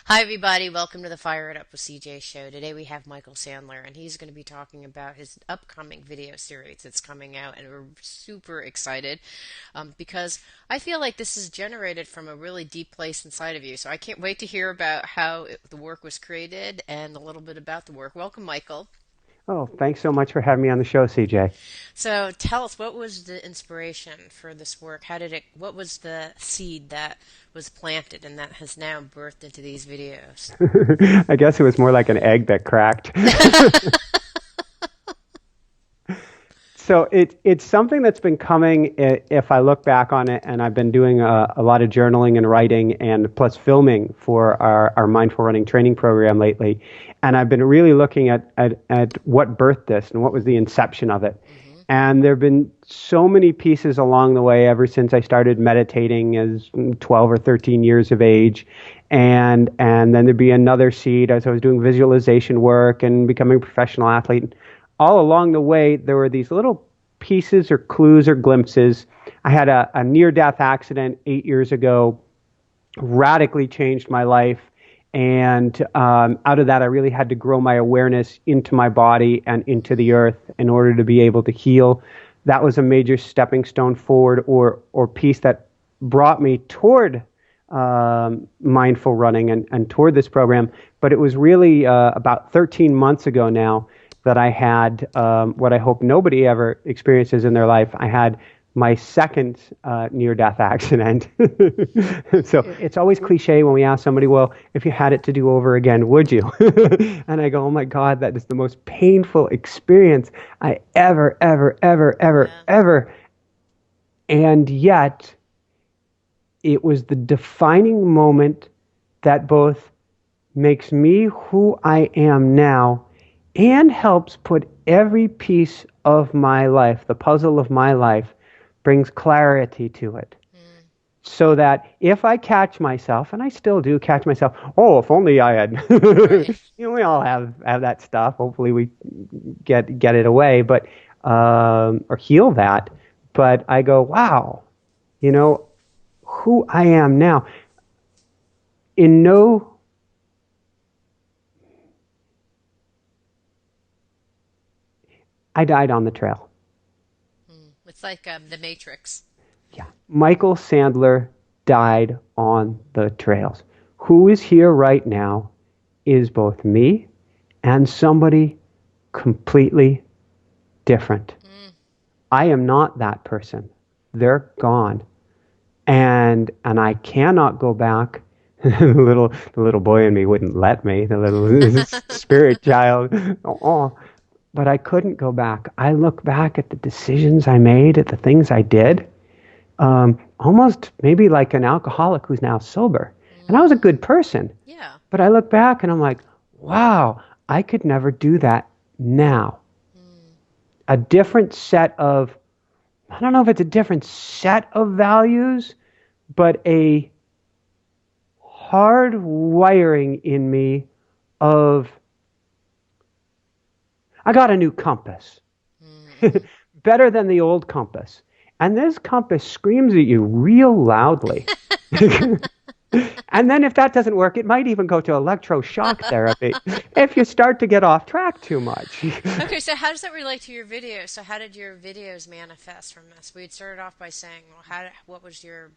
Hi, everybody. Welcome to the Fire It Up with CJ show. Today we have Michael Sandler, and he's going to be talking about his upcoming video series that's coming out, and we're super excited because I feel like this is generated from a really deep place inside of you. So I can't wait to hear about how the work was created and a little bit about the work. Welcome, Michael. Oh, thanks so much for having me on the show, CJ. So tell us, what was the inspiration for this work? What was the seed that was planted and that has now birthed into these videos? I guess it was more like an egg that cracked. So it's something that's been coming if I look back on it, and I've been doing a lot of journaling and writing and plus filming for our mindful running training program lately. And I've been really looking at what birthed this and what was the inception of it. Hmm. And there have been so many pieces along the way ever since I started meditating as 12 or 13 years of age. And then there'd be another seed as I was doing visualization work and becoming a professional athlete. All along the way, there were these little pieces or clues or glimpses. I had a near-death accident 8 years ago, radically changed my life. And out of that, I really had to grow my awareness into my body and into the earth in order to be able to heal. That was a major stepping stone forward or piece that brought me toward mindful running and toward this program. But it was really about 13 months ago now that I had what I hope nobody ever experiences in their life. I had my second near-death accident. So it's always cliche when we ask somebody, well, if you had it to do over again, would you? And I go, oh my God, that is the most painful experience I Yeah. ever. And yet, it was the defining moment that both makes me who I am now and helps put every piece of my life, the puzzle of my life, brings clarity to it. Mm. So that if I catch myself, and I still do catch myself, oh, if only I had, Right. we all have that stuff. Hopefully we get it away, but or heal that. But I go, wow, you know, who I am now. In no, I died on the trail. Mm. It's like the Matrix. Yeah. Michael Sandler died on the trails. Who is here right now is both me and somebody completely different. Mm. I am not that person. They're gone. And I cannot go back. The little boy in me wouldn't let me, the little spirit child. Oh, but I couldn't go back. I look back at the decisions I made, at the things I did, almost maybe like an alcoholic who's now sober. And I was a Mm. good person. Yeah. But I look back and I'm like, wow, I could never do that now. Mm. A different set of, I don't know if it's a different set of values, but a hard wiring in me of, I got a new compass. Mm. Better than the old compass. And this compass screams at you real loudly. And then if that doesn't work, it might even go to electroshock therapy if you start to get off track too much. Okay, so how does that relate to your videos? So how did your videos manifest from this? We had started off by saying, well, what was the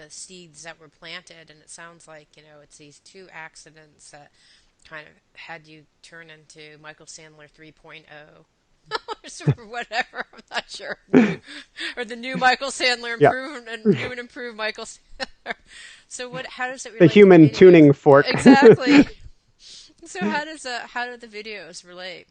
seeds that were planted? And it sounds like, it's these two accidents that kind of had you turn into Michael Sandler 3.0. Or whatever, I'm not sure. Or the new Michael Sandler Yeah. improved and new and improved Michael Sandler. So how does it The relate to the human videos? tuning fork. Exactly. So how do the videos relate?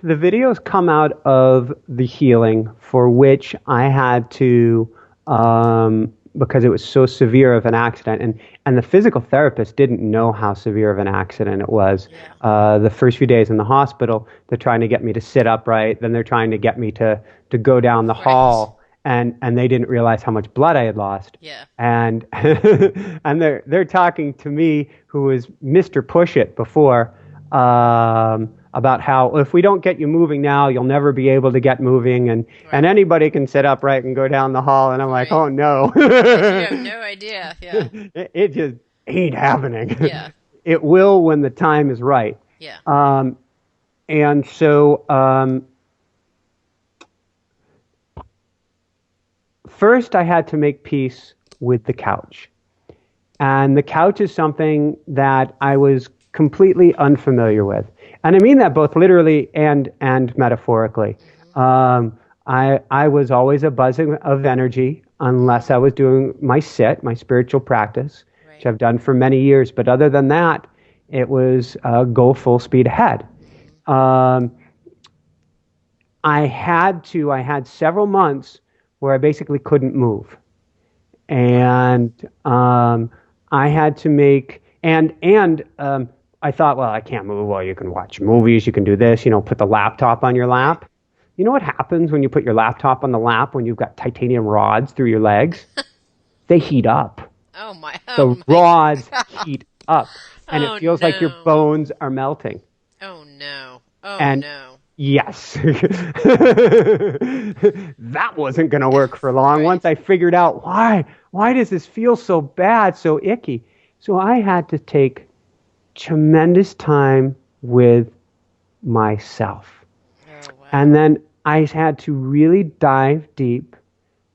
The videos come out of the healing for which I had to, because it was so severe of an accident, and the physical therapist didn't know how severe of an accident it was. Yeah. The first few days in the hospital, they're trying to get me to sit upright, then they're trying to get me to go down the Right. hall, and they didn't realize how much blood I had lost. Yeah. And and they're talking to me, who was Mr. Push It before, about how if we don't get you moving now, you'll never be able to get moving, and Right. anybody can sit upright and go down the hall. And I'm like, Right. oh no. Like you have no idea. Yeah. It just ain't happening. Yeah. It will when the time is right. Yeah. And so first I had to make peace with the couch. And the couch is something that I was completely unfamiliar with. And I mean that both literally and metaphorically. I was always a buzzing of energy unless I was doing my sit, my spiritual practice, which Right. I've done for many years. But other than that, it was go full speed ahead. Um, I had several months where I basically couldn't move. And I had to make, and I thought, well, I can't move. Well, you can watch movies, you can do this, put the laptop on your Right. lap. You know what happens when you put your laptop on the lap when you've got titanium rods through your legs? They heat up. Oh my. The Oh my rods God. heat up, and it Oh feels like your no. bones are melting. Oh no. Oh And no. yes, that wasn't going to work for long. Right. Once I figured out why does this feel so bad, so icky? So I had to take tremendous time with myself. Oh wow. And then I had to really dive deep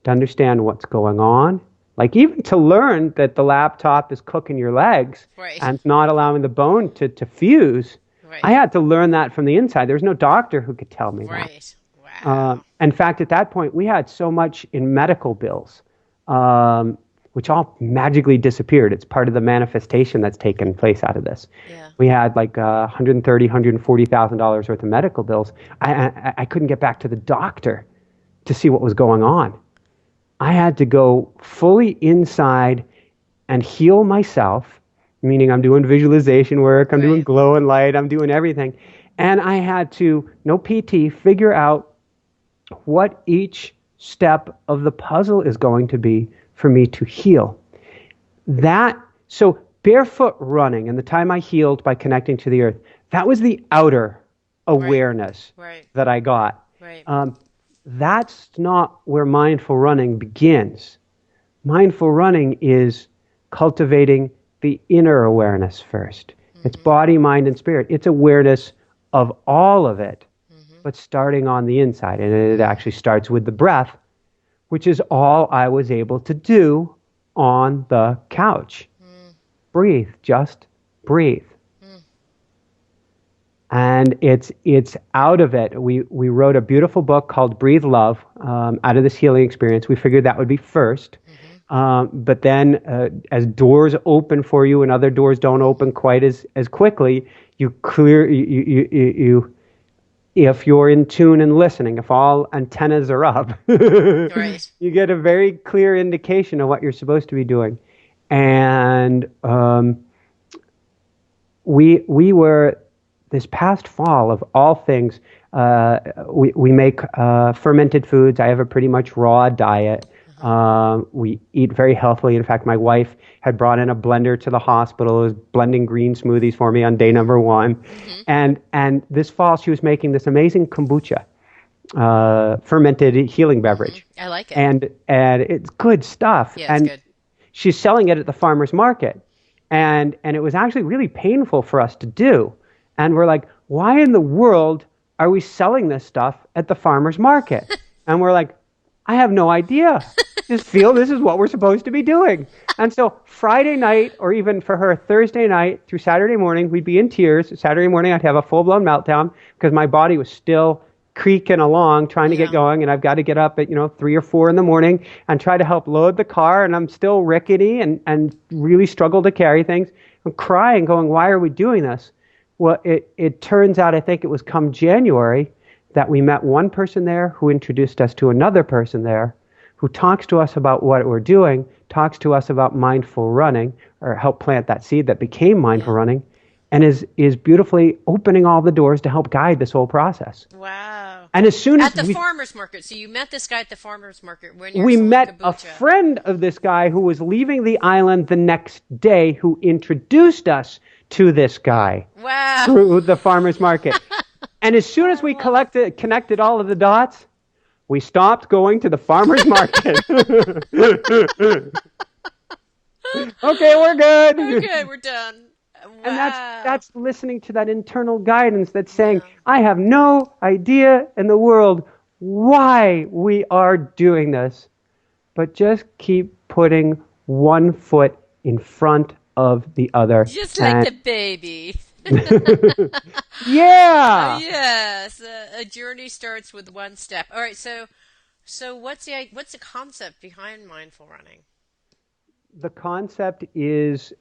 to understand what's going on. Like even to learn that the laptop is cooking your legs Right. and not allowing the bone to fuse. I Right. had to learn that from the inside. There was no doctor who could tell me that. Right. Wow. In fact, at that point, we had so much in medical bills, which all magically disappeared. It's part of the manifestation that's taken place out of this. Yeah. We had like $130,000, $140,000 worth of medical bills. I couldn't get back to the doctor to see what was going on. I had to go fully inside and heal myself, meaning I'm doing visualization work, I'm doing Right. glow and light, I'm doing everything. And I had to, no PT, figure out what each step of the puzzle is going to be for me to heal. So barefoot running and the time I healed by connecting to the earth, that was the outer Right. awareness Right. that I got. Right. That's not where mindful running begins. Mindful running is cultivating the inner awareness first. It's body, mind, and spirit. It's awareness of all of it, but starting on the inside. And it actually starts with the breath, which is all I was able to do on the couch. Breathe, just breathe. And it's out of it. We wrote a beautiful book called Breathe Love out of this healing experience. We figured that would be first. But then as doors open for you and other doors don't open quite as quickly, you if you're in tune and listening, if all antennas are up, Right. you get a very clear indication of what you're supposed to be doing. And we were, this past fall of all things, we make fermented foods. I have a pretty much raw diet. We eat very healthily. In fact, my wife had brought in a blender to the hospital, was blending green smoothies for me on day number 1. And this fall, she was making this amazing kombucha, fermented healing beverage. I like it. And it's good stuff. Yeah, it's And good. she's selling it at the farmer's market. And it was actually really painful for us to do. And we're like, why in the world are we selling this stuff at the farmer's market? And we're like, I have no idea. Just feel this is what we're supposed to be doing. And so Friday night, or even for her Thursday night through Saturday morning, we'd be in tears. Saturday morning, I'd have a full-blown meltdown because my body was still creaking along, trying to get going. And I've got to get up at 3 or 4 in the morning and try to help load the car. And I'm still rickety and really struggle to carry things. I'm crying, going, why are we doing this? Well, it turns out, I think it was come January, that we met one person there who introduced us to another person there who talks to us about what we're doing, talks to us about mindful running, or helped plant that seed that became mindful running, and is beautifully opening all the doors to help guide this whole process. Wow. And as soon as At the farmer's market. So you met this guy at the farmer's market when you were we selling met a kombucha. friend of this guy who was leaving the island the next day who introduced us to this guy Wow. through the farmer's market. And as soon as we connected all of the dots, we stopped going to the farmer's market. Okay, we're good. Okay, we're done. And Wow. that's listening to that internal guidance that's saying, Yeah. I have no idea in the world why we are doing this, but just keep putting one foot in front of the other. Just like And the baby. yeah, Yes, a journey starts with one step. All right, so what's the concept behind mindful running? the concept is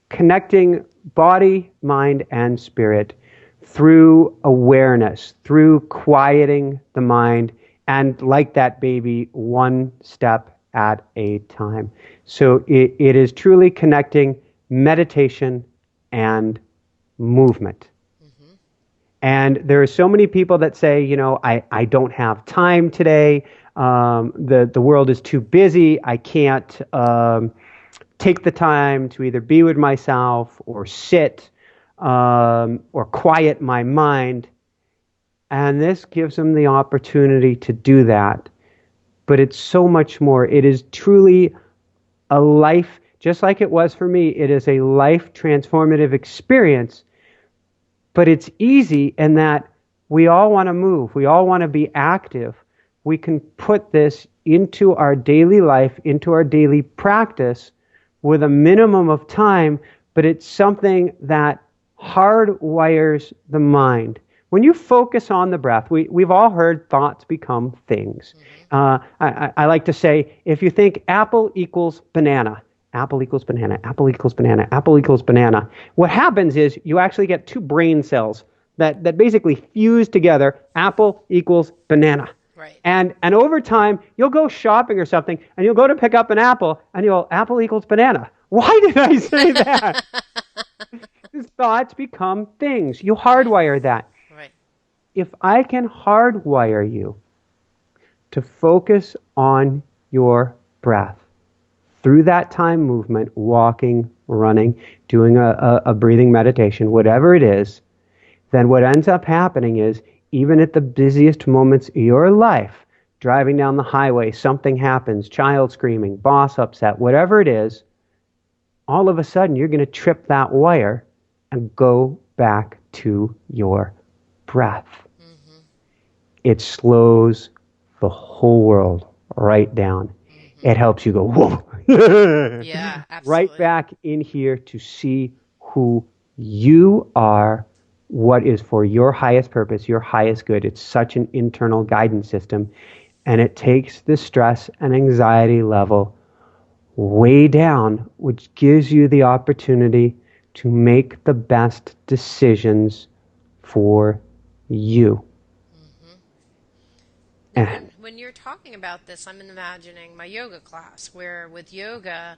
connecting body, mind, and spirit through awareness, through quieting the mind, and like that baby, one step at a time. So it is truly connecting meditation and movement. Hmm. And there are so many people that say, I don't have time today. The world is too busy. I can't take the time to either be with myself or sit or quiet my mind. And this gives them the opportunity to do that. But it's so much more. It is truly a life, just like it was for me, it is a life transformative experience. But it's easy in that we all want to move, we all want to be active. We can put this into our daily life, into our daily practice with a minimum of time, but it's something that hardwires the mind. When you focus on the breath, we've all heard thoughts become things. Hmm. I like to say, if you think apple equals banana, apple equals banana, apple equals banana, apple equals banana, what happens is you actually get two brain cells that basically fuse together, apple equals banana. Right. And over time, you'll go shopping or something, and you'll go to pick up an apple, and you'll, apple equals banana. Why did I say that? These thoughts become things. You Right. hardwire that. Right. If I can hardwire you to focus on your breath through that time movement, walking, running, doing a breathing meditation, whatever it is, then what ends up happening is, even at the busiest moments of your life, driving down the highway, something happens, child screaming, boss upset, whatever it is, all of a sudden you're going to trip that wire and go back to your breath. Hmm. It slows the whole world right down. Hmm. It helps you go, whoa, Yeah, right absolutely. back in here to see who you are, what is for your highest purpose, your highest good. It's such an internal guidance system, and it takes the stress and anxiety level way down, which gives you the opportunity to make the best decisions for you. Hmm. Now, And when you're talking about this, I'm imagining my yoga class, where with yoga,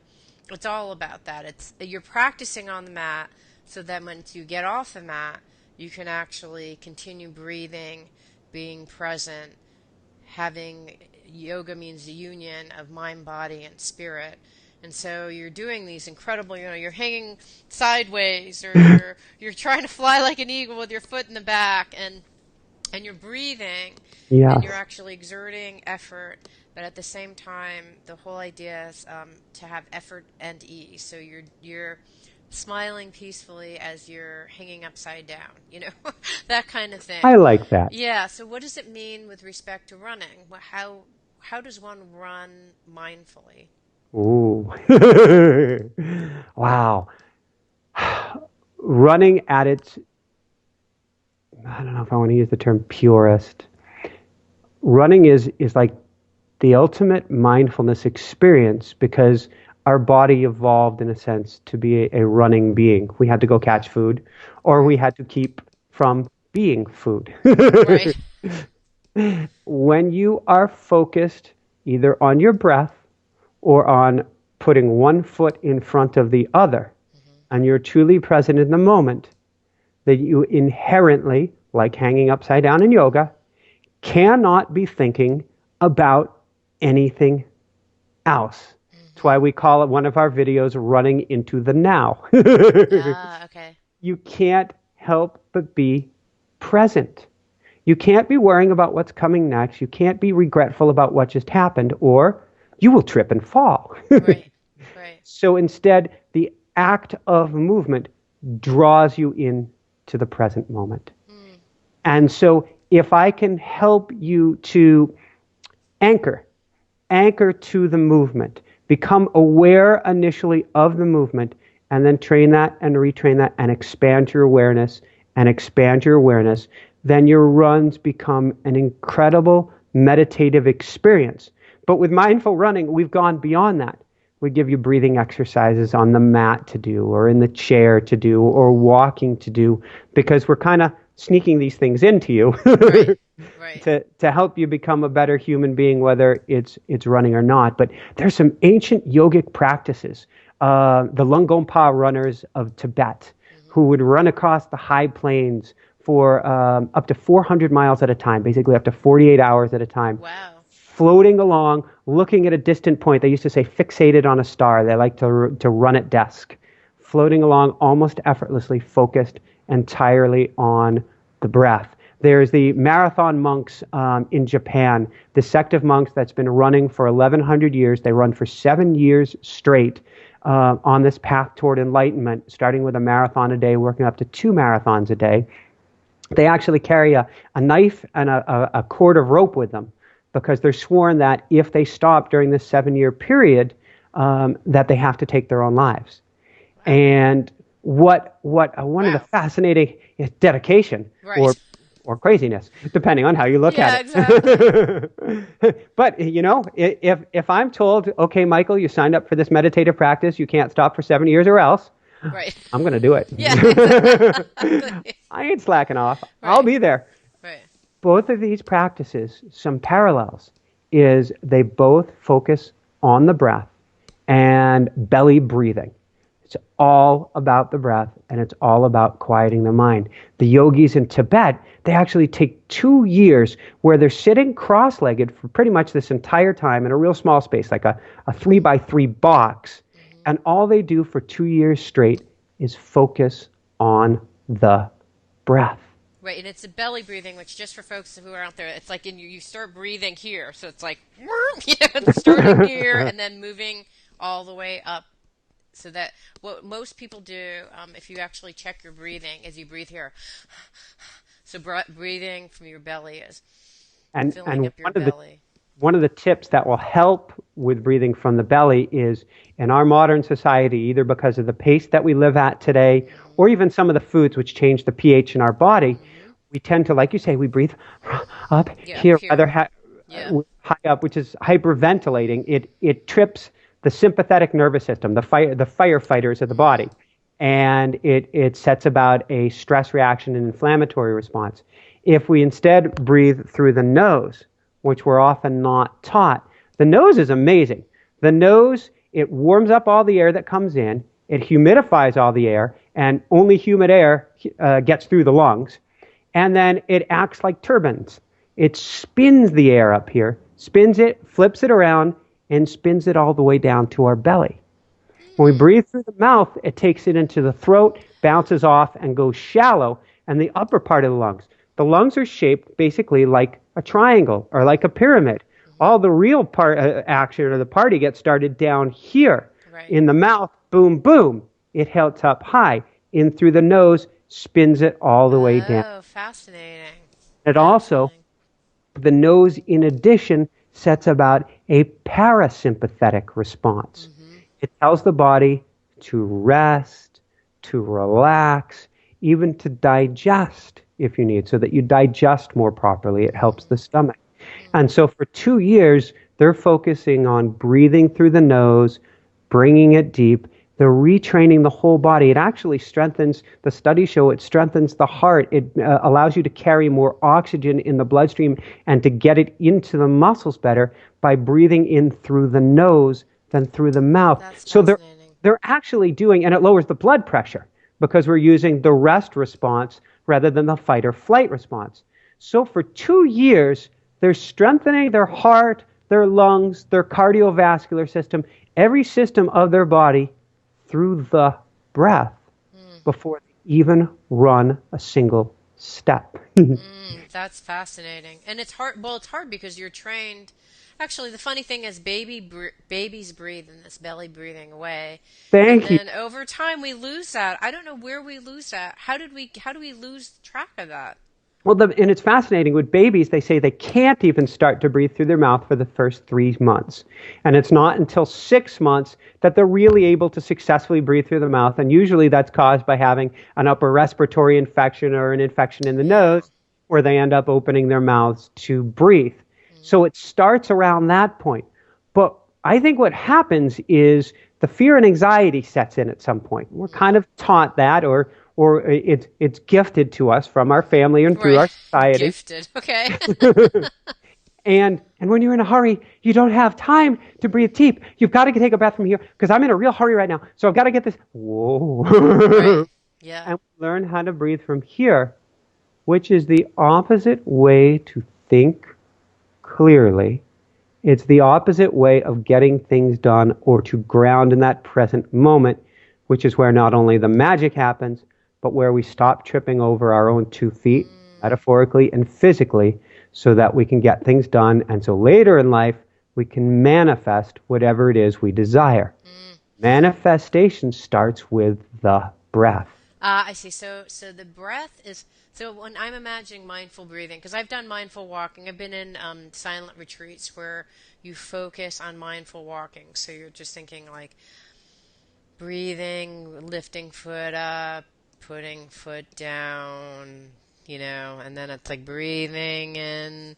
it's all about that. It's you're practicing on the mat, so that once you get off the mat, you can actually continue breathing, being present, having yoga means the union of mind, body, and spirit. And so you're doing these incredible, you're hanging sideways, or you're trying to fly like an eagle with your foot in the back, and you're breathing, and you're yes, actually exerting effort, but at the same time the whole idea is to have effort and ease, so you're smiling peacefully as you're hanging upside down, that kind of I thing. like that. Yeah, so what does it mean with respect to running? How does one run mindfully? Ooh. Wow. Running at its, I don't know if I want to use the term purest. Running is like the ultimate mindfulness experience because our body evolved in a sense to be a running being. We had to go catch food or we Right. had to keep from being food. Right. When you are focused either on your breath or on putting one foot in front of the other, Hmm. and you're truly present in the moment, that you inherently, like hanging upside down in yoga, cannot be thinking about anything else. That's Hmm. why we call it one of our videos running into the now. Ah, okay. You can't help but be present. You can't be worrying about what's coming next. You can't be regretful about what just happened, or you will trip and fall. Right. Right. So instead, the act of movement draws you in to the present moment. Mm. And so if I can help you to anchor, anchor to the movement, become aware initially of the movement, and then train that and retrain that and expand your awareness and expand your awareness, then your runs become an incredible meditative experience. But with mindful running, we've gone beyond that. We give you breathing exercises on the mat to do, or in the chair to do, or walking to do, because we're kind of sneaking these things into you Right. Right. to help you become a better human being, whether it's running or not. But there's some ancient yogic practices. The long-gom-pa runners of Tibet, who would run across the high plains for up to 400 miles at a time, basically up to 48 hours at a time, Wow. floating along, looking at a distant point. They used to say fixated on a star. They like to run at dusk, floating along almost effortlessly, focused entirely on the breath. There's the marathon monks in Japan, the sect of monks that's been running for 1,100 years. They run for 7 years straight on this path toward enlightenment, starting with a marathon a day, working up to 2 marathons a day. They actually carry a knife and a cord of rope with them, because they're sworn that if they stop during this 7-year period, that they have to take their own lives. And what one of the fascinating is dedication, Right. or craziness, depending on how you look Yeah, at it. exactly. But if I'm told, okay, Michael, you signed up for this meditative practice, you can't stop for 7 years or else, Right. I'm going to do it. Yeah, exactly. I ain't slacking off. I'll Right. be there. Right. Both of these practices, some parallels, is they both focus on the breath and belly breathing. It's all about the breath, and it's all about quieting the mind. The yogis in Tibet, they actually take 2 years where they're sitting cross-legged for pretty much this entire time in a real small space, like a 3x3 box. And all they do for 2 years straight is focus on the breath. Right, and it's a belly breathing, which just for folks who are out there, it's like you start breathing here, so it's like starting here and then moving all the way up. So that what most people do, if you actually check your breathing, is you breathe here. So breathing from your belly is filling And up your belly. one of the tips that will help with breathing from the belly is, in our modern society, either because of the pace that we live at today, or even some of the foods which change the pH in our body, we tend to, like you say, we breathe up here, rather high up, which is hyperventilating. It trips the sympathetic nervous system, the firefighters of the body, and it sets about a stress reaction and inflammatory response. If we instead breathe through the nose, which we're often not taught, the nose is amazing. The nose, it warms up all the air that comes in, it humidifies all the air, and only humid air gets through the lungs, and then it acts like turbines. It spins the air up here, spins it, flips it around, and spins it all the way down to our belly. When we breathe through the mouth, it takes it into the throat, bounces off, and goes shallow, and the upper part of the lungs. The lungs are shaped basically like a triangle or like a pyramid. All the real action or the party gets started down here. Right. In the mouth, boom, boom. It helps up high. In through the nose, spins it all the way down. Oh, fascinating. It also, the nose, in addition, sets about a parasympathetic response. It tells the body to rest, to relax, even to digest if you need, so that you digest more properly. It helps the stomach. And so for 2 years, they're focusing on breathing through the nose, bringing it deep. They're retraining the whole body. It actually strengthens, the studies show it strengthens the heart. It allows you to carry more oxygen in the bloodstream and to get it into the muscles better by breathing in through the nose than through the mouth. That's So fascinating. they're actually doing, and it lowers the blood pressure because we're using the rest response rather than the fight or flight response. So for 2 years, they're strengthening their heart, their lungs, their cardiovascular system, every system of their body through the breath before they even run a single step. That's fascinating. And it's hard. Well, it's hard because you're trained. Actually, the funny thing is, babies breathe in this belly breathing way, and Thank you. then over time we lose that. I don't know where we lose that. How do we lose track of that? Well, and it's fascinating. With babies, they say they can't even start to breathe through their mouth for the first 3 months. And it's not until 6 months that they're really able to successfully breathe through the mouth. And usually that's caused by having an upper respiratory infection or an infection in the Yeah. nose, where they end up opening their mouths to breathe. So it starts around that point. But I think what happens is the fear and anxiety sets in at some point. We're kind of taught that, or it's gifted to us from our family and through Right. our society. Gifted. Okay. And when you're in a hurry, you don't have time to breathe deep. You've got to take a breath from here because I'm in a real hurry right now. So I've got to get this. Right. Whoa. Yeah. And learn how to breathe from here, which is the opposite way to think clearly. It's the opposite way of getting things done or to ground in that present moment, which is where not only the magic happens, but where we stop tripping over our own 2 feet, metaphorically and physically, so that we can get things done. And so later in life, we can manifest whatever it is we desire. Manifestation starts with the breath. I see. So the breath is. So when I'm imagining mindful breathing, because I've done mindful walking, I've been in silent retreats where you focus on mindful walking. So you're just thinking like breathing, lifting foot up, putting foot down, and then it's like breathing in,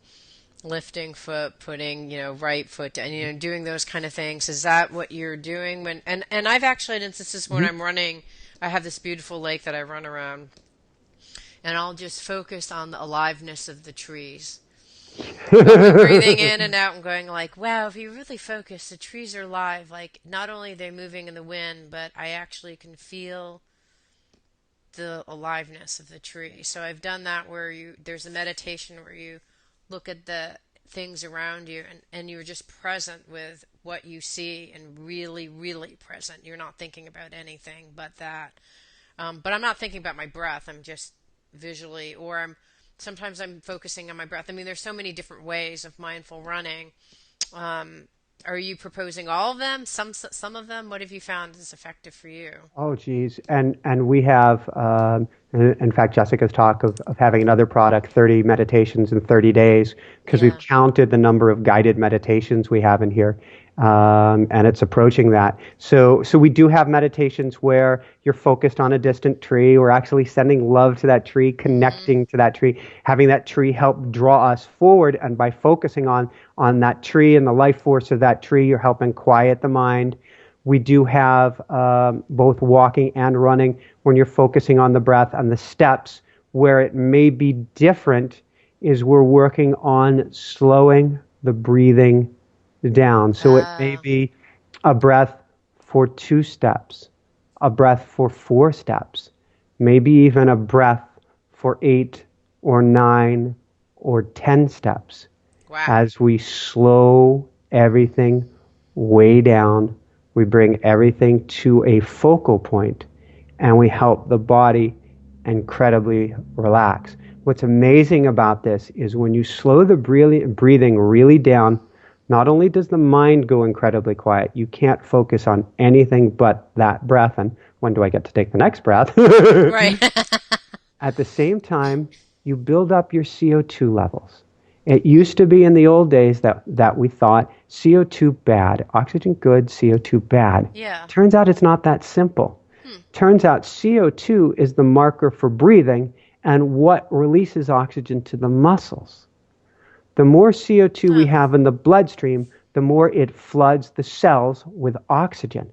lifting foot, putting, right foot down, doing those kind of things. Is that what you're doing when, and I've actually had instances when I'm running, I have this beautiful lake that I run around and I'll just focus on the aliveness of the trees. Going breathing in and out and going like, wow, if you really focus, the trees are alive. Like not only are they moving in the wind, but I actually can feel the aliveness of the tree. So I've done that where there's a meditation where you look at the things around you and you're just present with what you see and really, really present. You're not thinking about anything but that. But I'm not thinking about my breath. I'm just visually, or sometimes I'm focusing on my breath. I mean, there's so many different ways of mindful running. Are you proposing all of them? Some of them? What have you found is effective for you? Oh, geez. And we have, in fact, Jessica's talk of having another product, 30 meditations in 30 days, because we've Yeah. counted the number of guided meditations we have in here. And it's approaching that. So we do have meditations where you're focused on a distant tree. We're actually sending love to that tree, connecting to that tree, having that tree help draw us forward. And by focusing on that tree and the life force of that tree, you're helping quiet the mind. We do have both walking and running when you're focusing on the breath and the steps. Where it may be different is we're working on slowing the breathing down. So it may Uh, be a breath for 2 steps, a breath for 4 steps, maybe even a breath for 8 or 9 or 10 steps wow. as we slow everything way down. We bring everything to a focal point and we help the body incredibly relax. What's amazing about this is when you slow the breathing really down, not only does the mind go incredibly quiet, you can't focus on anything but that breath. And when do I get to take the next breath? Right. At the same time, you build up your CO2 levels. It used to be in the old days that we thought CO2 bad, oxygen good, CO2 bad. Yeah. Turns out it's not that simple. Turns out CO2 is the marker for breathing and what releases oxygen to the muscles. The more CO2 we Oh. have in the bloodstream, the more it floods the cells with oxygen.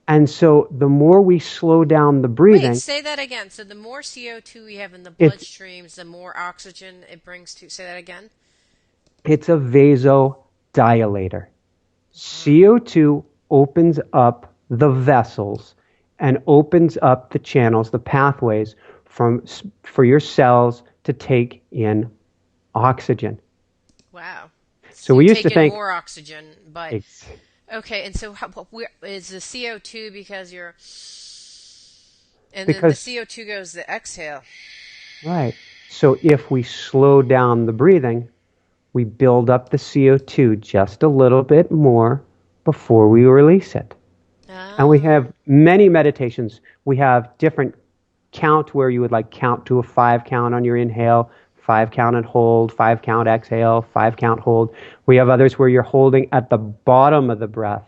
And so the more we slow down the Wait, breathing, say that again. So the more CO2 we have in the it's bloodstreams, the more oxygen it brings to. Say that again. it's a vasodilator. CO2 opens up the vessels and opens up the channels, the pathways for your cells to take in oxygen. Wow. So So you we used to take in think, more oxygen, but ex- okay. And so where is the CO2 because you're, and then the because CO2 goes the exhale. Right. So if we slow down the breathing, we build up the CO2 just a little bit more before we release it. And we Oh. have many meditations. We have different count where you would like count to a 5 count on your inhale, 5 count and hold, 5 count exhale, 5 count hold. We have others where you're holding at the bottom of the breath,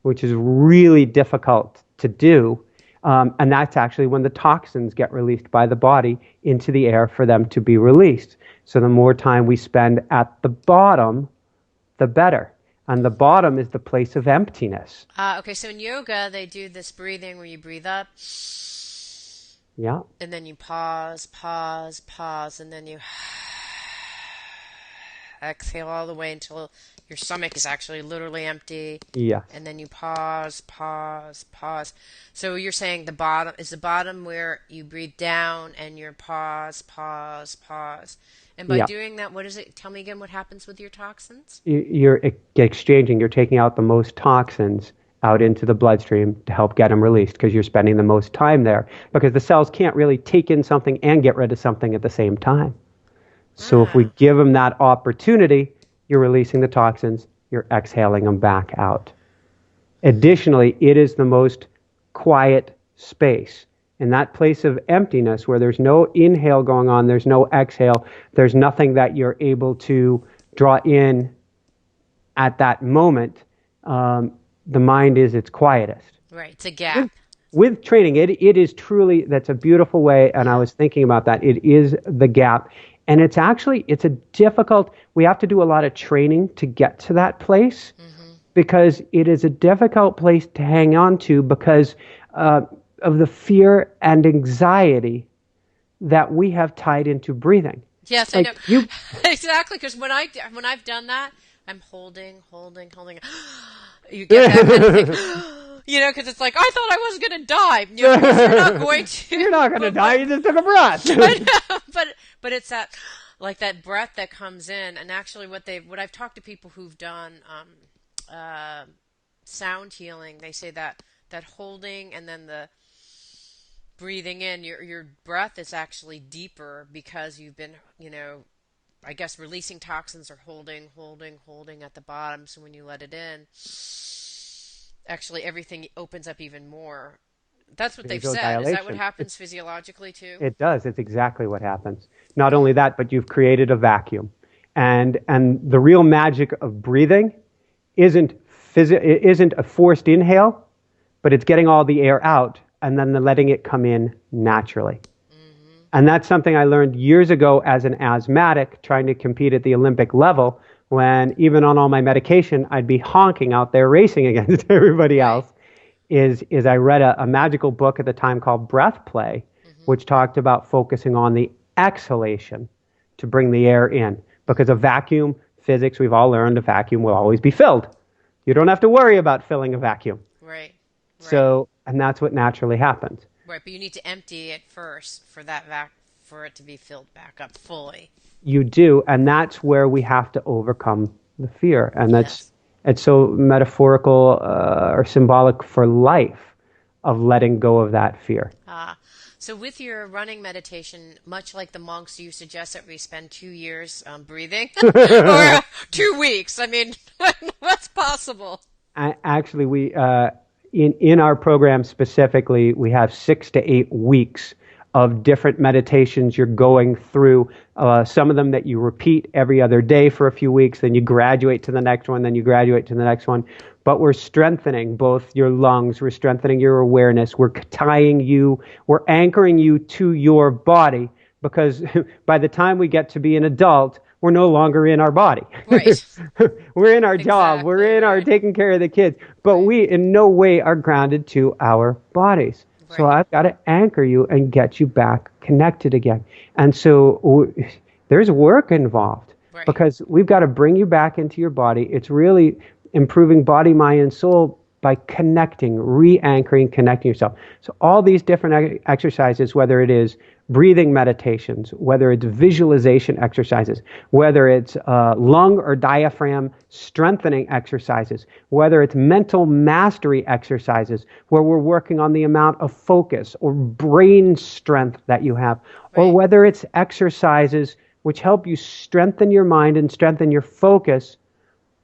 which is really difficult to do. And that's actually when the toxins get released by the body into the air for them to be released. So the more time we spend at the bottom, the better. And the bottom is the place of emptiness. Okay, so in yoga, they do this breathing where you breathe up Yeah. and then you pause, pause, pause, and then you exhale all the way until your stomach is actually literally empty. Yes. And then you pause, pause, pause. So you're saying the bottom is the bottom where you breathe down and you're pause, pause, pause. And by Yeah. doing that, what is it? Tell me again what happens with your toxins? You're exchanging, you're taking out the most toxins out into the bloodstream to help get them released because you're spending the most time there because the cells can't really take in something and get rid of something at the same time. So if we Ah, give them that opportunity, you're releasing the toxins, you're exhaling them back out. Additionally, it is the most quiet space. In that place of emptiness where there's no inhale going on, there's no exhale, there's nothing that you're able to draw in at that moment, the mind is its quietest. right. It's a With, gap. with training, it is truly, that's a beautiful way, and I Yeah. was thinking about that. It is the gap. And it's actually, it's a difficult, we have to do a lot of training to get to that place Hmm. because it is a difficult place to hang on to because of the fear and anxiety that we have tied into breathing. Yes, I know. Like you, Exactly, because when I've done that, I'm holding, holding, holding. You get that kind of thing, because it's like I thought I wasn't going to die. Because you're not going to. you're not going to die. You just took a breath. But it's that like that breath that comes in, and actually what I've talked to people who've done sound healing, they say that holding and then the breathing in, your breath is actually deeper because you've been, I guess releasing toxins or holding, holding, holding at the bottom. So when you let it in, actually everything opens up even more. That's what they've said. Is that what Vasodilation. happens physiologically too? It does. It's exactly what happens. Not only that, but you've created a vacuum. And the real magic of breathing isn't a forced inhale, but it's getting all the air out and then letting it come in naturally. Hmm. And that's something I learned years ago as an asthmatic trying to compete at the Olympic level when even on all my medication, I'd be honking out there racing against everybody Right. else. Is I read a magical book at the time called Breath Play, Hmm. which talked about focusing on the exhalation to bring the air in. Because a vacuum, physics, we've all learned a vacuum will always be filled. You don't have to worry about filling a vacuum. Right. Right. So, and that's what naturally happens. Right. But you need to empty it first for for it to be filled back up fully. You do, and that's where we have to overcome the fear. And Yes. it's so metaphorical or symbolic for life of letting go of that fear. So with your running meditation, much like the monks, do you suggest that we spend 2 years breathing or 2 weeks? I mean, what's possible? Actually, we in our program specifically, we have 6 to 8 weeks of different meditations you're going through. Some of them that you repeat every other day for a few weeks, then you graduate to the next one, then you graduate to the next one. But we're strengthening both your lungs, we're strengthening your awareness, we're we're anchoring you to your body because by the time we get to be an adult, we're no longer in our body. Right. We're in our job. Exactly. We're in our Right. taking care of the kids. But Right. we in no way are grounded to our bodies. So Right. I've got to anchor you and get you back connected again. And so there's work involved Right. because we've got to bring you back into your body. It's really improving body, mind, and soul by connecting, re-anchoring, connecting yourself. So all these different exercises, whether it is breathing meditations, whether it's visualization exercises, whether it's lung or diaphragm strengthening exercises, whether it's mental mastery exercises, where we're working on the amount of focus or brain strength that you have, or whether it's exercises which help you strengthen your mind and strengthen your focus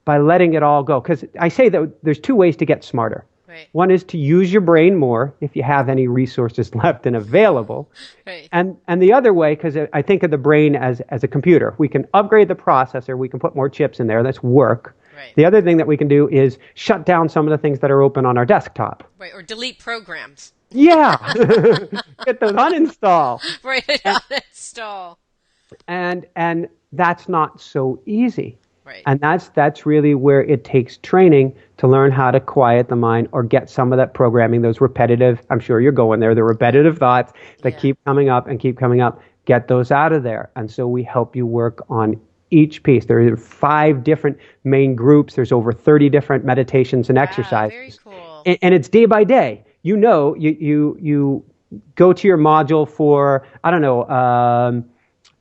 by letting it all go. Because I say that there's two ways to get smarter. Right. One is to use your brain more if you have any resources left and available. Right. And the other way, because I think of the brain as a computer, we can upgrade the processor, we can put more chips in there, that's work. Right. The other thing that we can do is shut down some of the things that are open on our desktop. Right. Or delete programs. Yeah. Get those uninstall. Right. Uninstall. And that's not so easy. Right. And that's really where it takes training to learn how to quiet the mind or get some of that programming, those repetitive, I'm sure you're going there, the repetitive thoughts that keep coming up and keep coming up, get those out of there. And so we help you work on each piece. There are 5 different main groups. There's over 30 different meditations and exercises. Very cool. And it's day by day. You know, you go to your module for, I don't know,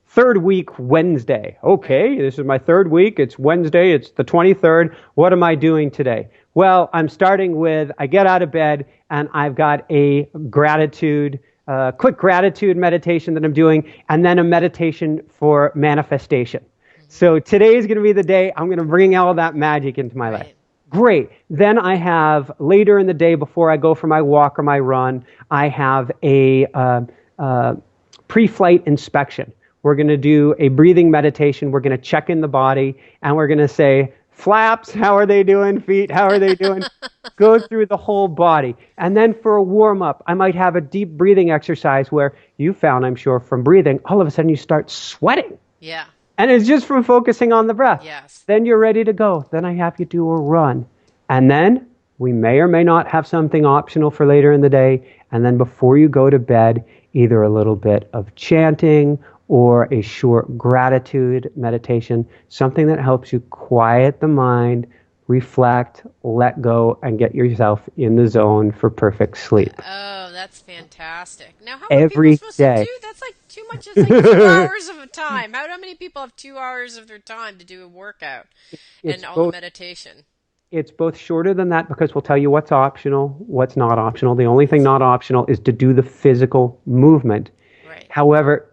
third week Wednesday. Okay, this is my third week. It's Wednesday. It's the 23rd. What am I doing today? Well, I'm starting with, I get out of bed and I've got a gratitude, quick gratitude meditation that I'm doing, and then a meditation for manifestation. So today is going to be the day I'm going to bring all that magic into my life. Great. Then I have later in the day before I go for my walk or my run, I have a pre-flight inspection. We're going to do a breathing meditation. We're going to check in the body, and we're going to say, flaps, how are they doing? Feet, how are they doing? Go through the whole body. And then for a warm-up, I might have a deep breathing exercise where you found, I'm sure, from breathing, all of a sudden you start sweating. Yeah. And it's just from focusing on the breath. Yes. Then you're ready to go. Then I have you do a run. And then we may or may not have something optional for later in the day. And then before you go to bed, either a little bit of chanting or a short gratitude meditation, something that helps you quiet the mind, reflect, let go, and get yourself in the zone for perfect sleep. Oh, that's fantastic. Now, how are Every people supposed day. to do? That's like too much. It's like 2 hours of a time. How many people have 2 hours of their time to do a workout and all the meditation? It's both shorter than that because we'll tell you what's optional, what's not optional. The only thing not optional is to do the physical movement. Right. However,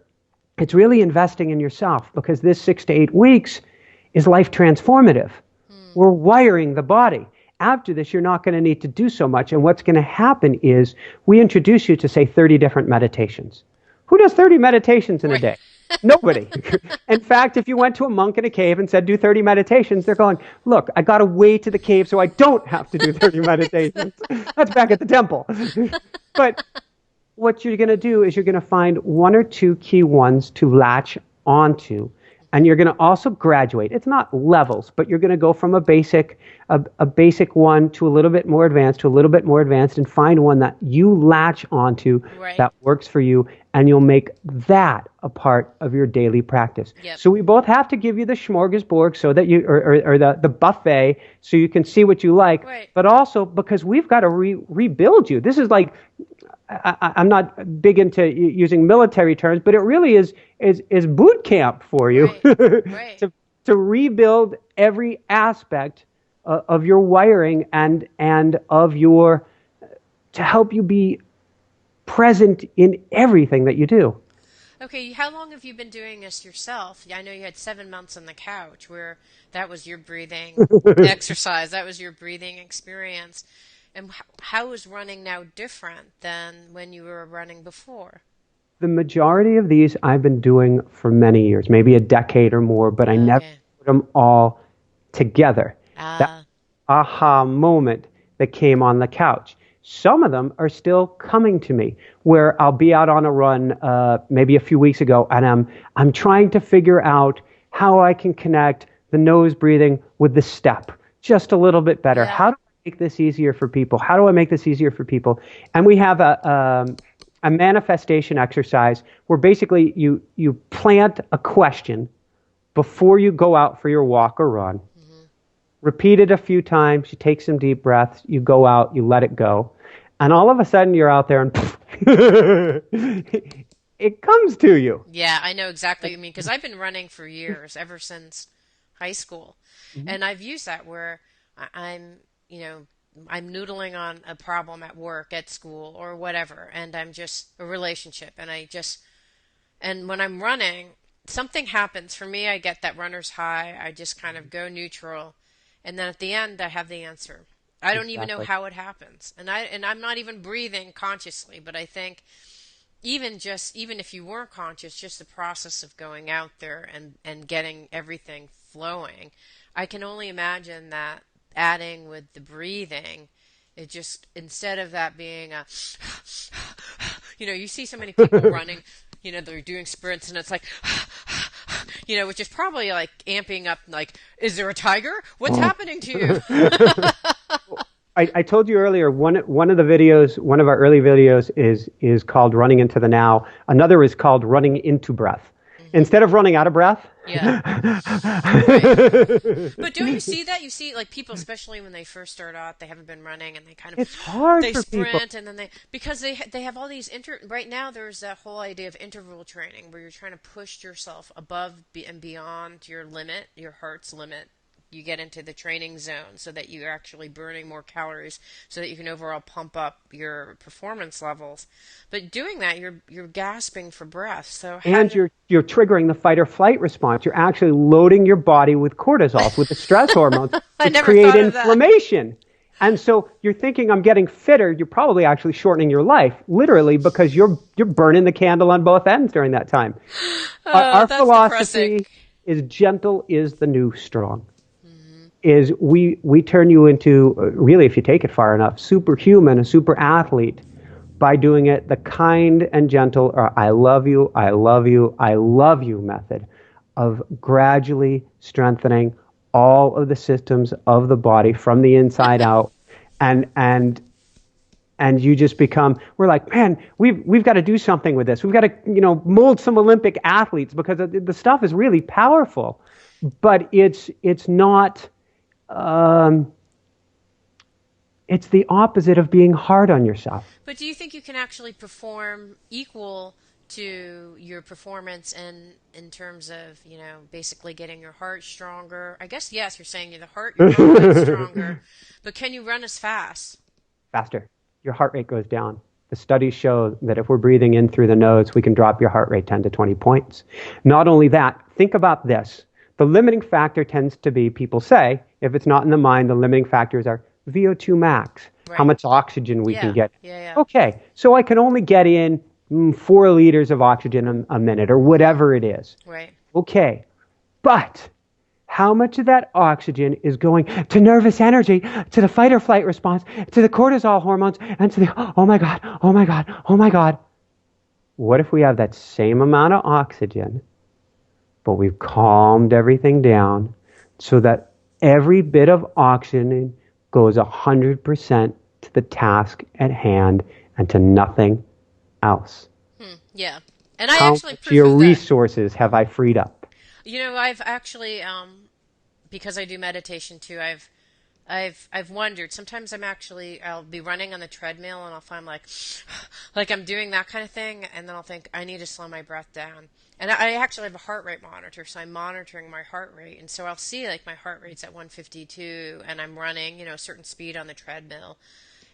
it's really investing in yourself because this 6 to 8 weeks is life transformative. We're wiring the body. After this, you're not going to need to do so much. And what's going to happen is we introduce you to, say, 30 different meditations. Who does 30 meditations in a day? Nobody. In fact, if you went to a monk in a cave and said, do 30 meditations, they're going, look, I got away to the cave so I don't have to do 30 meditations. That's back at the temple. But what you're going to do is you're going to find 1 or 2 key ones to latch onto. And you're going to also graduate. It's not levels, but you're going to go from a basic one to a little bit more advanced to a little bit more advanced and find one that you latch onto that works for you. And you'll make that a part of your daily practice. Yep. So we both have to give you the smorgasbord so that you, or the buffet so you can see what you like. Right. But also because we've got to rebuild you. This is like, I'm not big into using military terms, but it really is boot camp for you Right. to rebuild every aspect of your wiring and of your, to help you be present in everything that you do. Okay, how long have you been doing this yourself? I know you had 7 months on the couch where that was your breathing exercise, that was your breathing experience. And how is running now different than when you were running before? The majority of these I've been doing for many years, maybe a decade or more, but I never put them all together. That aha moment that came on the couch. Some of them are still coming to me, where I'll be out on a run maybe a few weeks ago, and I'm trying to figure out how I can connect the nose breathing with the step just a little bit better. Yeah. How do I make this easier for people? How do I make this easier for people? And we have a manifestation exercise where basically you plant a question before you go out for your walk or run. Repeat it a few times. You take some deep breaths. You go out. You let it go. And all of a sudden, you're out there and it comes to you. Yeah, I know exactly what you mean because I've been running for years, ever since high school. Mhm. And I've used that where I'm, I'm noodling on a problem at work, at school, or whatever, and I'm just a relationship, and when I'm running, something happens. For me, I get that runner's high. I just kind of go neutral, and then at the end, I have the answer. I don't even know Exactly. how it happens, and I'm not even breathing consciously. But I think even if you weren't conscious, just the process of going out there and getting everything flowing, I can only imagine that adding with the breathing, it just instead of that being a, you see so many people running, they're doing sprints and it's like, which is probably like amping up, like, is there a tiger? What's happening to you? I told you earlier, one of the videos, one of our early videos is called Running into the Now. Another is called Running into Breath. Hmm. Instead of running out of breath. Yeah. Right. But don't you see that? You see, like, people, especially when they first start out, they haven't been running, and they kind of It's hard they for people. sprint, and then because they have all these right now. There's that whole idea of interval training where you're trying to push yourself above and beyond your limit, your heart's limit. You get into the training zone so that you're actually burning more calories, so that you can overall pump up your performance levels. But doing that, you're gasping for breath. So how And do you're triggering the fight or flight response. You're actually loading your body with cortisols, with the stress hormones, I which never create thought of that. inflammation. And so you're thinking, I'm getting fitter. You're probably actually shortening your life, literally, because you're burning the candle on both ends during that time. Our, Oh, our that's depressing. philosophy is gentle is the new strong. Is we turn you into, really, if you take it far enough, superhuman, a super athlete, by doing it the kind and gentle, or I love you, I love you, I love you method of gradually strengthening all of the systems of the body from the inside out. And and and you just become, we're like, man, we've got to do something with this. We've got to, mold some Olympic athletes, because the stuff is really powerful. But it's not, um, it's the opposite of being hard on yourself. But do you think you can actually perform equal to your performance in terms of, basically getting your heart stronger? I guess yes, you're saying your heart rate's stronger, but can you run as fast? Faster. Your heart rate goes down. The studies show that if we're breathing in through the nose, we can drop your heart rate 10 to 20 points. Not only that, think about this. The limiting factor tends to be, people say, if it's not in the mind, the limiting factors are VO2 max, how Right. much oxygen we can Yeah. get. Yeah, yeah. Okay, so I can only get in 4 liters of oxygen a minute, or whatever it is. Right. Okay, but how much of that oxygen is going to nervous energy, to the fight or flight response, to the cortisol hormones, and to the, oh my God, oh my God, oh my God. What if we have that same amount of oxygen, but we've calmed everything down so that every bit of oxygen goes 100% to the task at hand and to nothing else? Yeah. And I How actually much of your proved that. resources have I freed up? I've actually, because I do meditation too, I've wondered. Sometimes I'll be running on the treadmill and I'll find like I'm doing that kind of thing, and then I'll think I need to slow my breath down. And I actually have a heart rate monitor, so I'm monitoring my heart rate, and so I'll see like my heart rate's at 152, and I'm running, a certain speed on the treadmill,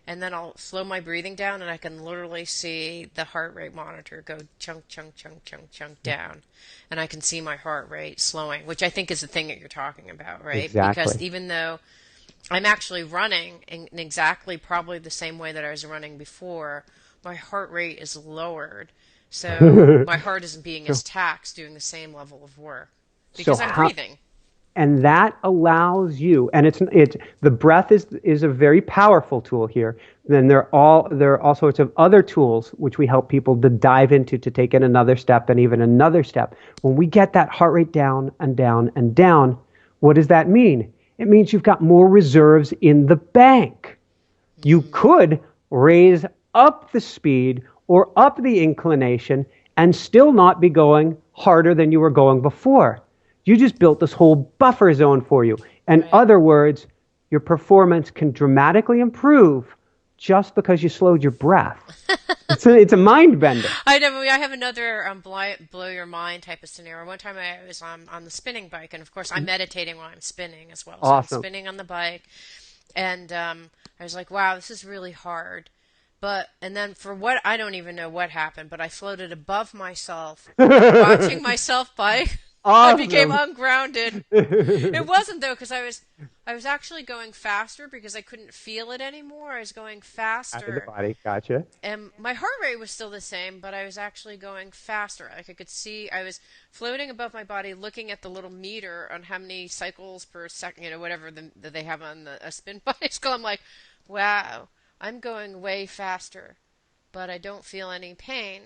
and then I'll slow my breathing down, and I can literally see the heart rate monitor go chunk, chunk, chunk, chunk, chunk down, and I can see my heart rate slowing, which I think is the thing that you're talking about, right? Because Exactly. even though I'm actually running in exactly probably the same way that I was running before, my heart rate is lowered. So my heart isn't being as So, taxed doing the same level of work so because I'm how, breathing. and that allows you, and the breath is a very powerful tool here. Then there are all sorts of other tools which we help people to dive into, to take it another step and even another step. When we get that heart rate down and down and down, what does that mean? It means you've got more reserves in the bank. You could raise up the speed or up the inclination and still not be going harder than you were going before. You just built this whole buffer zone for you. In Right. other words, your performance can dramatically improve just because you slowed your breath. It's a mind bender. I know. I have another blow your mind type of scenario. One time I was on the spinning bike, and of course I'm meditating while I'm spinning as well. So I'm Awesome. spinning on the bike, and I was like, "Wow, this is really hard." But and then for what I don't even know what happened, but I floated above myself, watching myself bike. I became Awesome. ungrounded. It wasn't though, because I was actually going faster because I couldn't feel it anymore. I was going Out of the faster, body. Gotcha. and my heart rate was still the same, but I was actually going faster. Like I could see, I was floating above my body, looking at the little meter on how many cycles per second, whatever that they have on a spin bicycle. I'm like, wow, I'm going way faster, but I don't feel any pain.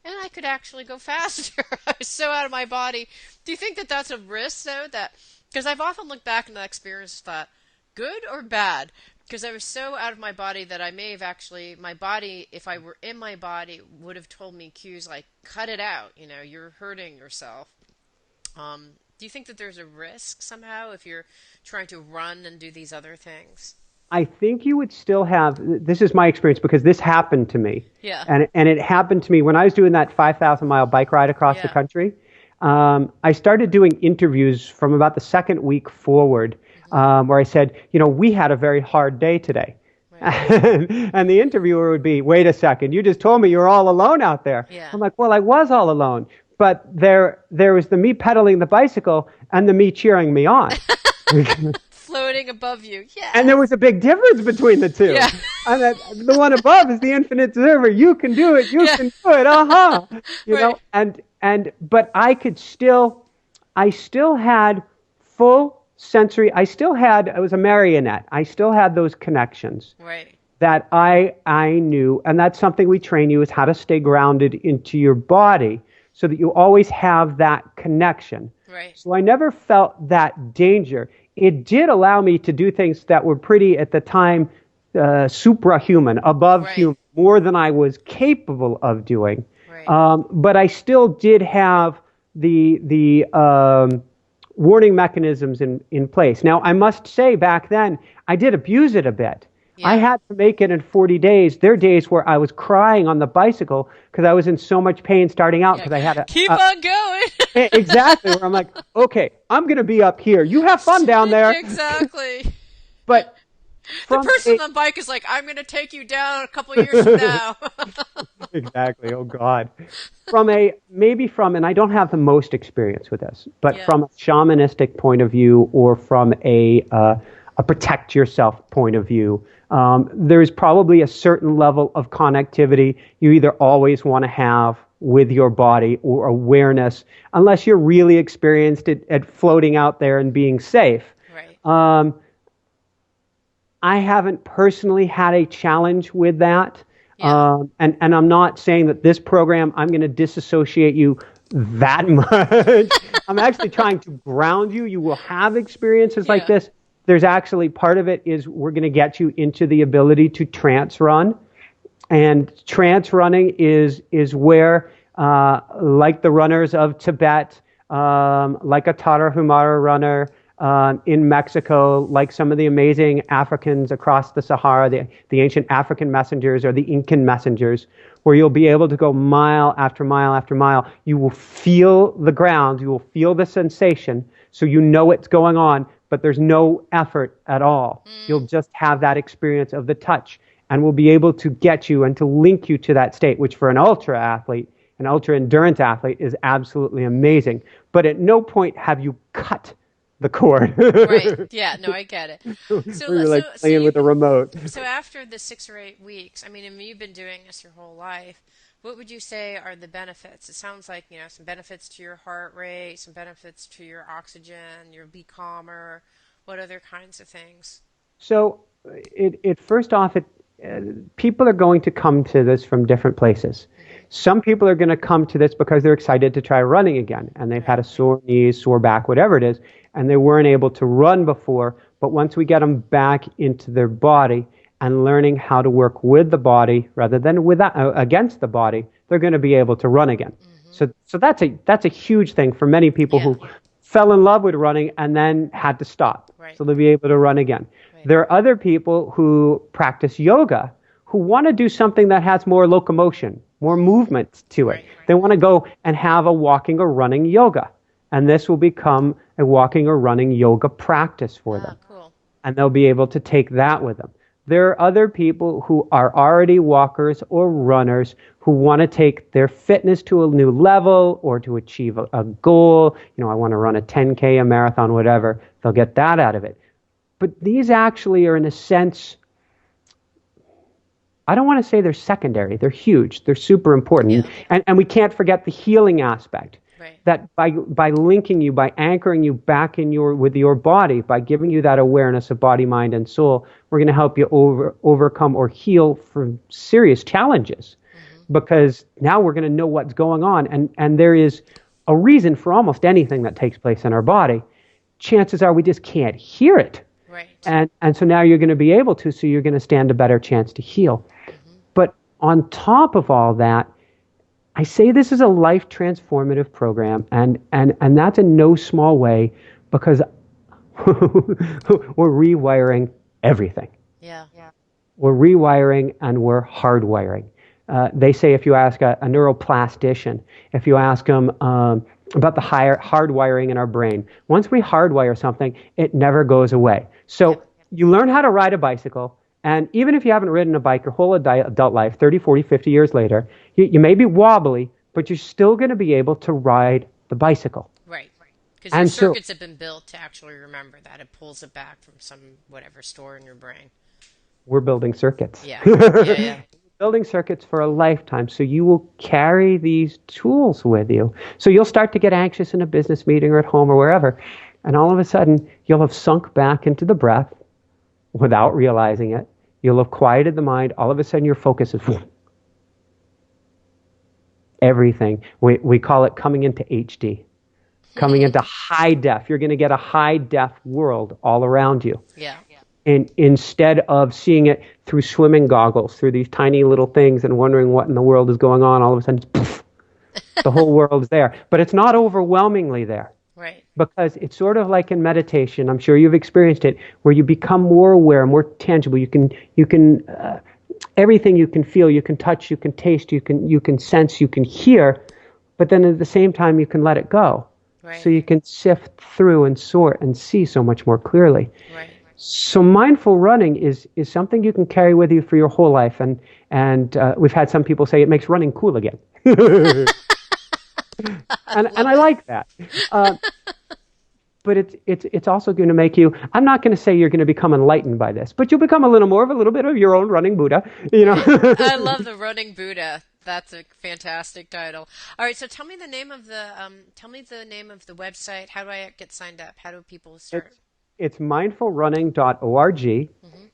And I could actually go faster. I was so out of my body. Do you think that that's a risk, though? That because I've often looked back on that experience and thought, good or bad? Because I was so out of my body that I may have actually, my body, if I were in my body, would have told me cues like, cut it out, you're hurting yourself. Do you think that there's a risk somehow if you're trying to run and do these other things? I think you would still have, this is my experience because this happened to me. Yeah, And it happened to me when I was doing that 5,000-mile bike ride across the yeah. country. I started doing interviews from about the second week forward, where I said, we had a very hard day today. Right. And the interviewer would be, wait a second, you just told me you were all alone out there. Yeah. I'm like, well, I was all alone. But there was the me pedaling the bicycle and the me cheering me on. Floating above you. And there Yes. was a big difference between the two. Yeah. And the one above is the infinite observer. You can do it. You Yeah. can do it. You know, Right. but I still had full sensory. I was a marionette. I still had those connections Right. that I knew. And that's something we train you is how to stay grounded into your body so that you always have that connection. Right. So I never felt that danger. It did allow me to do things that were pretty, at the time, suprahuman, above Right. human, more than I was capable of doing. Right. But I still did have the warning mechanisms in place. Now, I must say, back then, I did abuse it a bit. Yeah. I had to make it in 40 days. There are days where I was crying on the bicycle because I was in so much pain starting out because I had Keep on going. exactly, where I'm like, okay, I'm going to be up here. You have fun down there. Exactly. But The from person on the bike is like, I'm going to take you down a couple of years from now. exactly, oh God. And I don't have the most experience with this, but Yeah. from a shamanistic point of view or from a protect yourself point of view, there's probably a certain level of connectivity you either always want to have with your body or awareness, unless you're really experienced at floating out there and being safe. Right. I haven't personally had a challenge with that. Yeah. And I'm not saying that this program, I'm going to disassociate you that much. I'm actually trying to ground you. You will have experiences like Yeah. this. There's actually part of it is we're going to get you into the ability to trance run. And trance running is where, like the runners of Tibet, like a Tarahumara runner in Mexico, like some of the amazing Africans across the Sahara, the ancient African messengers or the Incan messengers, where you'll be able to go mile after mile after mile. You will feel the ground, you will feel the sensation, so you know what's going on, but there's no effort at all. You'll just have that experience of the touch, and we'll be able to get you and to link you to that state, which for an ultra athlete, an ultra endurance athlete, is absolutely amazing. But at no point have you cut the cord. Right. Yeah. No, I get it. So, Where you're like so playing with a remote. So after the 6 or 8 weeks, I mean, you've been doing this your whole life. What would you say are the benefits? It sounds like, some benefits to your heart rate, some benefits to your oxygen, you'll be calmer. What other kinds of things? So first off, people are going to come to this from different places. Some people are going to come to this because they're excited to try running again, and they've had a sore knee, sore back, whatever it is, and they weren't able to run before. But once we get them back into their body and learning how to work with the body rather than against the body, they're going to be able to run again. So that's a huge thing for many people Yeah. who fell in love with running and then had to stop. Right. So they'll be able to run again. Right. There are other people who practice yoga who want to do something that has more locomotion, more movement to it. Right. They want to go and have a walking or running yoga. And this will become a walking or running yoga practice for them. Cool. And they'll be able to take that with them. There are other people who are already walkers or runners who want to take their fitness to a new level or to achieve a goal. You know, I want to run a 10K, a marathon, whatever. They'll get that out of it. But these actually are, in a sense, I don't want to say they're secondary. They're huge. They're super important. Yeah. And we can't forget the healing aspect. Right. That by linking you, by anchoring you back in with your body, by giving you that awareness of body, mind, and soul, we're going to help you overcome or heal from serious challenges. Mm-hmm. Because now we're going to know what's going on. And there is a reason for almost anything that takes place in our body. Chances are we just can't hear it. Right. And so now you're going to be able to, so you're going to stand a better chance to heal. Mm-hmm. But on top of all that, I say this is a life transformative program, and that's in no small way, because we're rewiring everything. Yeah. We're rewiring and we're hardwiring. They say if you ask a neuroplastician, if you ask them about the hardwiring in our brain, once we hardwire something, it never goes away. So you learn how to ride a bicycle. And even if you haven't ridden a bike your whole adult life, 30, 40, 50 years later, you may be wobbly, but you're still going to be able to ride the bicycle. Right. Because your circuits have been built to actually remember that. It pulls it back from some whatever store in your brain. We're building circuits. Yeah. Yeah. Building circuits for a lifetime. So you will carry these tools with you. So you'll start to get anxious in a business meeting or at home or wherever. And all of a sudden, you'll have sunk back into the breath without realizing it. You'll have quieted the mind. All of a sudden, your focus is everything. We call it coming into HD, coming into high def. You're going to get a high def world all around you. Yeah. And instead of seeing it through swimming goggles, through these tiny little things and wondering what in the world is going on, all of a sudden, poof, the whole world's there. But it's not overwhelmingly there. Right. Because it's sort of like in meditation, I'm sure you've experienced it, where you become more aware, more tangible. You can everything you can feel, you can touch, you can taste, you can sense, you can hear, but then at the same time you can let it go. Right. So you can sift through and sort and see so much more clearly. Right. So mindful running is something you can carry with you for your whole life, and we've had some people say it makes running cool again. And I like that. But it's also going to make you, I'm not going to say you're going to become enlightened by this, but you'll become a little bit of your own running Buddha, you know. I love the running Buddha. That's a fantastic title. All right, so tell me the name of the website. How do I get signed up? How do people start? It's mindfulrunning.org. Mm-hmm.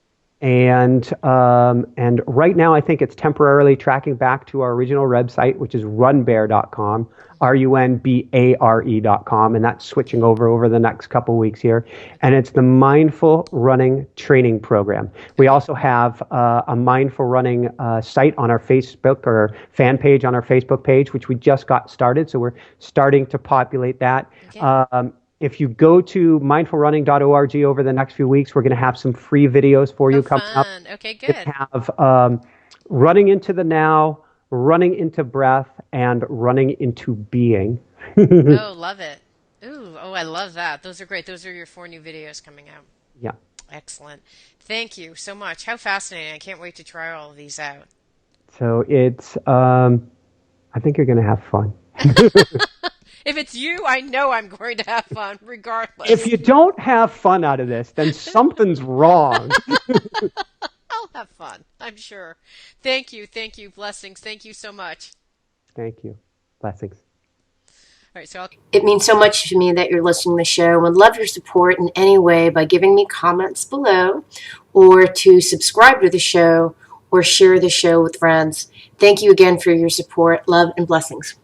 And right now, I think it's temporarily tracking back to our original website, which is runbare.com, runbare.com, and that's switching over the next couple weeks here. And it's the Mindful Running Training Program. We also have a Mindful Running site on our Facebook, or fan page on our Facebook page, which we just got started, so we're starting to populate that. Okay. If you go to mindfulrunning.org over the next few weeks, we're going to have some free videos for you coming up. Okay, good. We have running into the now, running into breath, and running into being. Oh, love it. I love that. Those are great. Those are your 4 new videos coming out. Yeah. Excellent. Thank you so much. How fascinating. I can't wait to try all of these out. So it's, I think you're going to have fun. If it's you, I know I'm going to have fun regardless. If you don't have fun out of this, then something's wrong. I'll have fun, I'm sure. Thank you. Blessings. Thank you so much. Thank you. Blessings. All right, so It means so much to me that you're listening to the show. I would love your support in any way by giving me comments below, or to subscribe to the show, or share the show with friends. Thank you again for your support. Love and blessings.